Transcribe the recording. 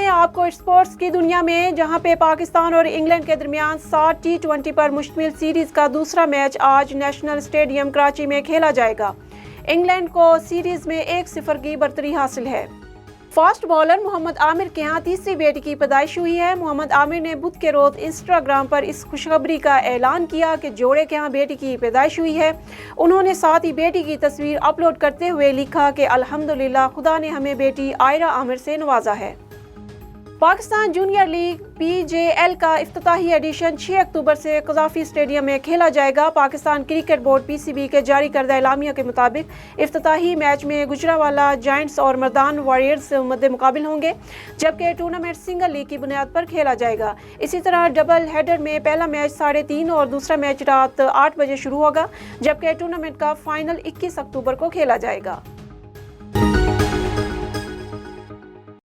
ہیں آپ کو اسپورٹس کی دنیا میں، جہاں پہ پاکستان اور انگلینڈ کے درمیان 7 T20 پر مشتمل سیریز کا دوسرا میچ آج نیشنل اسٹیڈیم کراچی میں کھیلا جائے گا۔ انگلینڈ کو سیریز میں 1-0 کی برتری حاصل ہے۔ فاسٹ بالر محمد عامر کے ہاں تیسری بیٹی کی پیدائش ہوئی ہے۔ محمد عامر نے بدھ کے روز انسٹاگرام پر اس خوشخبری کا اعلان کیا کہ جوڑے کے ہاں بیٹی کی پیدائش ہوئی ہے۔ انہوں نے ساتھ ہی بیٹی کی تصویر اپلوڈ کرتے ہوئے لکھا کہ الحمدللہ خدا نے ہمیں بیٹی آئرہ عامر سے نوازا ہے۔ پاکستان جونیئر لیگ PJL کا افتتاحی ایڈیشن 6 اکتوبر سے قذافی اسٹیڈیم میں کھیلا جائے گا۔ پاکستان کرکٹ بورڈ PCB کے جاری کردہ اعلامیہ کے مطابق افتتاحی میچ میں گجرانوالہ جائنٹس اور مردان وارئرز مد مقابل ہوں گے، جبکہ ٹورنامنٹ سنگل لیگ کی بنیاد پر کھیلا جائے گا۔ اسی طرح ڈبل ہیڈر میں پہلا میچ 3:30 اور دوسرا میچ رات 8 بجے شروع ہوگا، جبکہ ٹورنامنٹ کا فائنل 21 اکتوبر کو کھیلا جائے گا۔